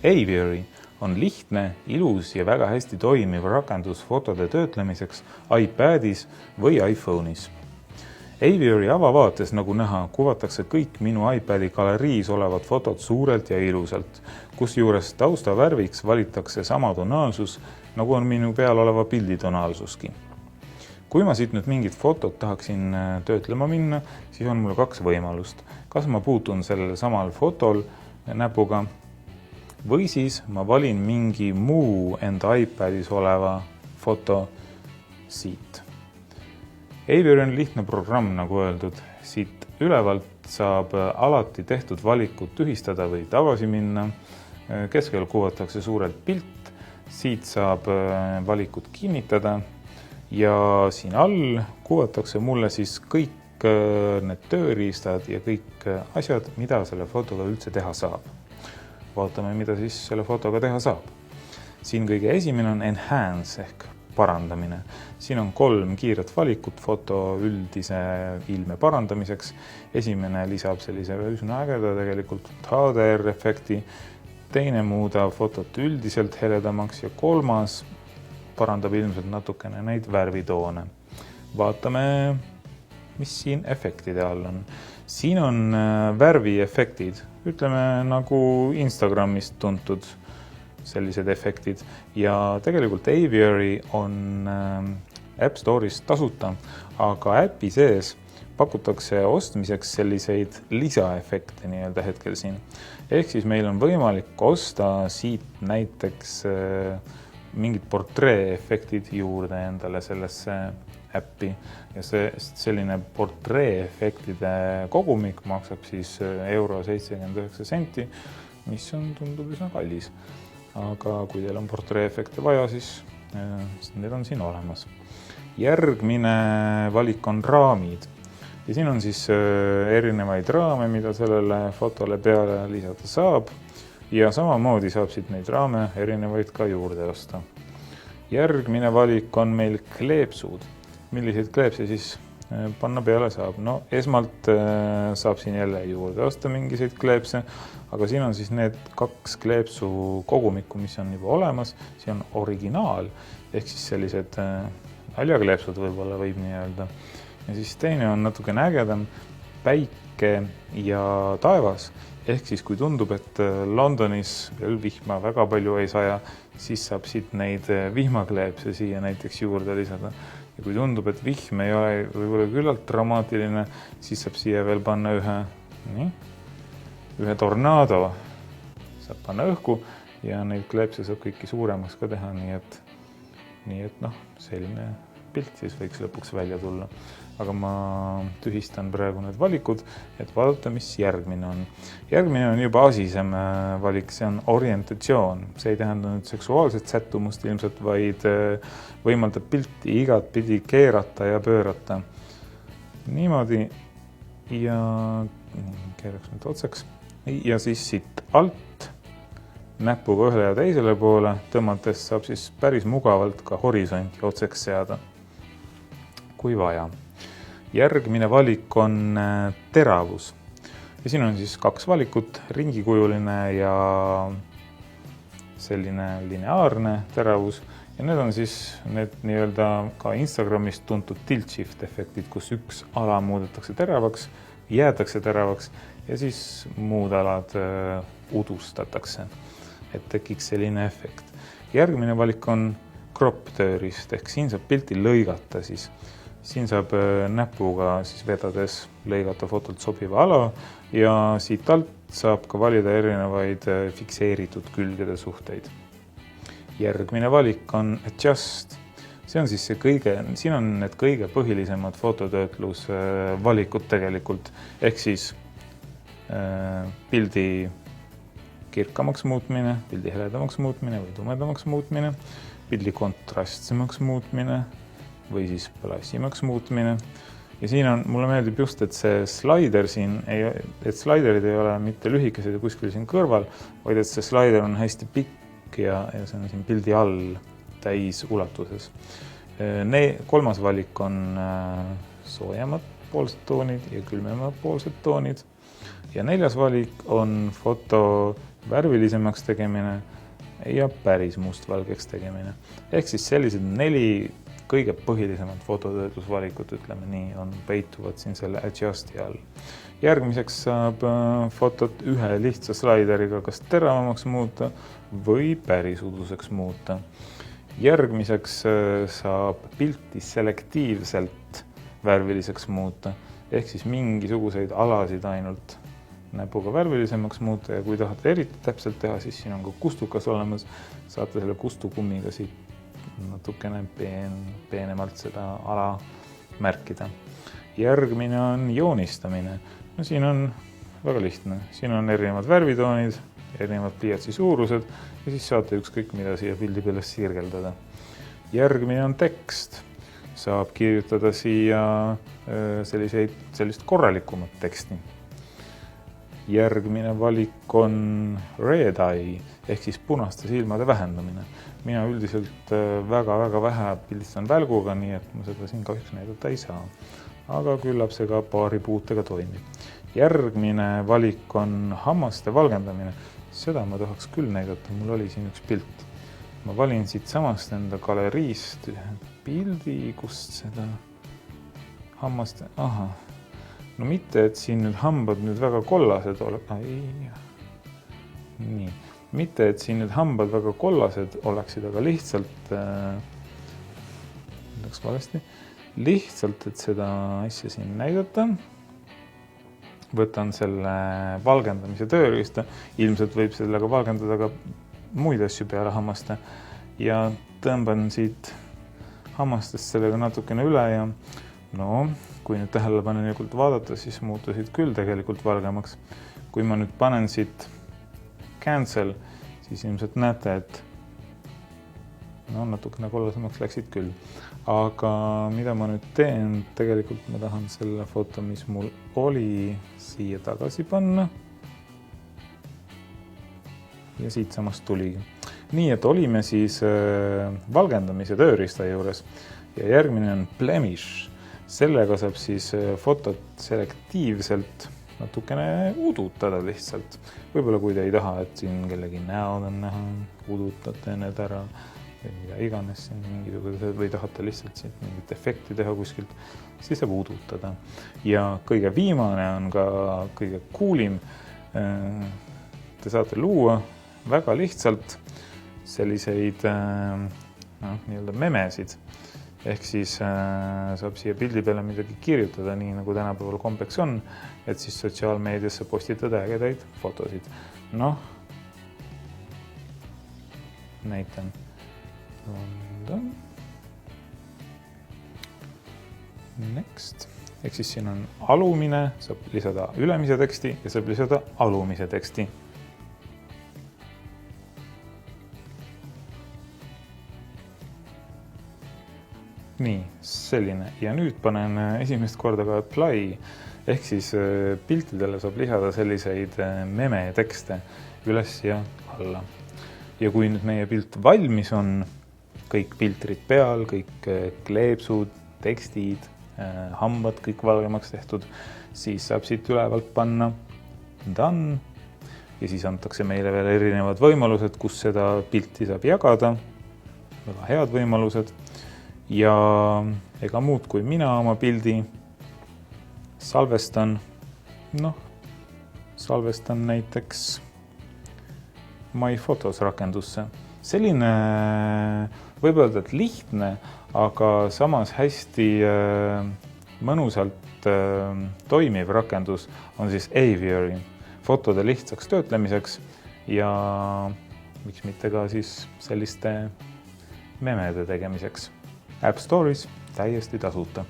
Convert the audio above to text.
Aviary on lihtne, ilus ja väga hästi toimiv rakendus fotode töötlemiseks iPadis või iPhone'is. Aviary avavaates, nagu näha, kuvatakse kõik minu iPadi galeriis olevad fotod suurelt ja ilusalt, kusjuures tausta värviks valitakse sama tonaalsus, nagu on minu peal oleva pildi tonaalsuski. Kui ma siit nüüd mingit fotot tahaksin töötlema minna, siis on mul kaks võimalust. Kas ma puutun sellel samal fotol näpuga või siis ma valin mingi muu enda iPadis oleva foto siit. Aviary on lihtne programm, nagu öeldud. Siit ülevalt saab alati tehtud valikut tühistada või tagasi minna. Keskel kuvatakse suurelt pilt. Siit saab valikut kinnitada ja siin all kuvatakse mulle siis kõik need tööriistad ja kõik asjad, mida selle fotoga üldse teha saab. Vaatame, mida siis selle fotoga teha saab. Siin kõige esimene on enhance ehk parandamine. Siin on 3 kiiret valikut foto üldise ilme parandamiseks. Esimene lisab sellise üsna ägeda tegelikult HDR-efekti, teine muudab fotot üldiselt heledamaks ja 3. parandab ilmselt natukene neid värvitoone. Vaatame, mis siin efektide all on. Siin on värviefektid, ütleme nagu Instagramist tuntud sellised efektid ja tegelikult Aviary on App Store'is tasuta, aga äpi sees pakutakse ostmiseks selliseid lisaefekte nii-öelda hetkel siin. Ehk siis meil on võimalik osta siit näiteks mingid portree-efektid juurde endale sellesse äppi ja selline portree-efektide kogumik maksab siis €79, mis tundub üsna kallis. Aga kui teil on portree-efekte vaja, siis need on siin olemas. Järgmine valik on raamid. Ja siin on siis erinevaid raame, mida sellele fotole peale lisada saab. Ja samamoodi saab siit neid raame erinevaid ka juurde osta. Järgmine valik on meil kleepsud. Milliseid kleepse siis panna peale saab? No esmalt saab siin jälle juurde osta mingiseid kleepse, aga siin on siis need 2 kleepsu kogumikku, mis on juba olemas. Siin on originaal, ehk siis sellised naljakleepsud võib-olla võib nii öelda. Ja siis teine on natuke ägedam, päike ja taevas. Ehk siis kui tundub, et Londonis veel vihma väga palju ei saja, siis saab siit neid vihmakleepse siia näiteks juurde lisada. Ja kui tundub, et vihm ei ole võib-olla küllalt dramaatiline, siis saab siia veel panna ühe tornaado. Saab panna õhku ja neid kleepse saab kõiki suuremaks ka teha, nii et selline pilt siis võiks lõpuks välja tulla. Aga ma tühistan praegu need valikud, et vaadata, mis järgmine on. Järgmine on juba asisem valik, see on orientatsioon. See ei tähenda nüüd seksuaalset sättumust ilmselt, vaid võimaldab pilti igat pidi keerata ja pöörata. Niimoodi ja keeraks nüüd otsaks. Ja siis siit alt näpuga ühele ja teisele poole tõmmates saab siis päris mugavalt ka horisonti otseks seada, kui vaja. Järgmine valik on teravus. Ja siin on siis 2 valikut, ringikujuline ja selline lineaarne teravus. Ja need on siis need nii-öelda ka Instagramist tuntud tilt shift efektid, kus üks ala muudetakse teravaks, jäädakse teravaks ja siis muud alad udustatakse, et tekiks selline efekt. Järgmine valik on crop tööriist, ehk siin saab pilti lõigata siis. Siin saab näpuga siis vedades lõigata fotolt sobiva ala ja siit alt saab ka valida erinevaid fikseeritud külgede suhteid. Järgmine valik on adjust. See on siis siin on need kõige põhilisemad fototöötlus valikud tegelikult, ehk siis pildi kirkamaks muutmine, pildi heledamaks muutmine või tumedamaks muutmine, pildi kontrastsemaks muutmine või siis plassimaks muutmine. Ja siin mulle meeldib just, et see slider siin, et sliderid ei ole mitte lühikesed ja kuskil siin kõrval, vaid et see slider on hästi pikk ja see on siin pildi all täis ulatuses. 3. valik on soojemad poolsed toonid ja külmemad poolsed toonid. Ja 4. valik on foto värvilisemaks tegemine ja päris mustvalgeks tegemine. Ehk siis sellised 4 kõige põhilisemad fototöötlusvalikut, ütleme nii, peituvad siin selle adjusti all. Järgmiseks saab fotot ühe lihtsa slaideriga kas teravamaks muuta või päris uduseks muuta. Järgmiseks saab pilti selektiivselt värviliseks muuta, ehk siis mingisuguseid alasid ainult näpuga värvilisemaks muuta ja kui tahate eriti täpselt teha, siis siin on ka kustukas olemas, saate selle kustukummiga siit natukene peenemalt seda ala märkida. Järgmine on joonistamine. No siin on väga lihtne, siin on erinevad värvitoonid, erinevad pliiatsi suurused ja siis saate ükskõik mida siia pildi peale sirgeldada. Järgmine on tekst. Saab kirjutada siia sellist korralikumat teksti. Järgmine valik on red eye ehk siis punaste silmade vähendamine. Mina üldiselt väga vähe pildistan välguga, nii et ma seda siin kahjuks näidata ei saa. Aga küllap see ka paari puutega toimib. Järgmine valik on hammaste valgendamine. Seda ma tahaks küll näidata, mul oli siin üks pilt. Ma valin siit samast enda galeriist pildi, kust seda hammaste... No mitte, et siin nüüd hambad nüüd väga kollased Mitte, et siin nüüd hambad väga kollased oleksid, aga lihtsalt et seda asja siin näidata. Võtan selle valgendamise tööriista. Ilmselt võib sellega valgendada ka muid asju peale hammaste ja tõmban siit hammastest sellega natukene üle ja kui nüüd tähelepanelikult vaadata, siis muutusid küll tegelikult valgemaks. Kui ma nüüd panen siit cancel, siis ilmselt näete, et natukene kollasemaks läksid küll. Aga mida ma nüüd teen, tegelikult ma tahan selle foto, mis mul oli, siia tagasi panna. Ja siit samast tuligi. Nii, et olime siis valgendamise tööriista juures ja järgmine on blemish. Sellega saab siis fotot selektiivselt natukene udutada lihtsalt. Võib-olla kui te ei taha, et siin kellegi näod on näha, udutate need ära või mida iganes siin mingisugused või tahate lihtsalt siit mingit efekti teha kuskilt, siis saab udutada. Ja kõige viimane on ka kõige coolim. Te saate luua väga lihtsalt selliseid nii-öelda memesid. Ehk siis saab siia pildi peale midagi kirjutada, nii nagu tänapäeval kombeks on, et siis sotsiaalmeediasse postitada ägedaid fotosid. Näitan. Next. Ehk siis siin on alumine, saab lisada ülemise teksti ja saab lisada alumise teksti. Nii, selline. Ja nüüd panen esimest korda ka apply, ehk siis piltidele saab lisada selliseid meme tekste üles ja alla. Ja kui nüüd meie pilt valmis on, kõik filtrid peal, kõik kleepsud, tekstid, hambad, kõik valgemaks tehtud, siis saab siit ülevalt panna done ja siis antakse meile veel erinevad võimalused, kus seda pilti saab jagada. Väga head võimalused. Ja ega muud kui mina oma pildi salvestan, salvestan näiteks MyPhotos rakendusse. Selline võib öelda, et lihtne, aga samas hästi mõnusalt toimiv rakendus on siis Aviary fotode lihtsaks töötlemiseks ja miks mitte ka siis selliste memede tegemiseks. App Stories täiesti tasuta.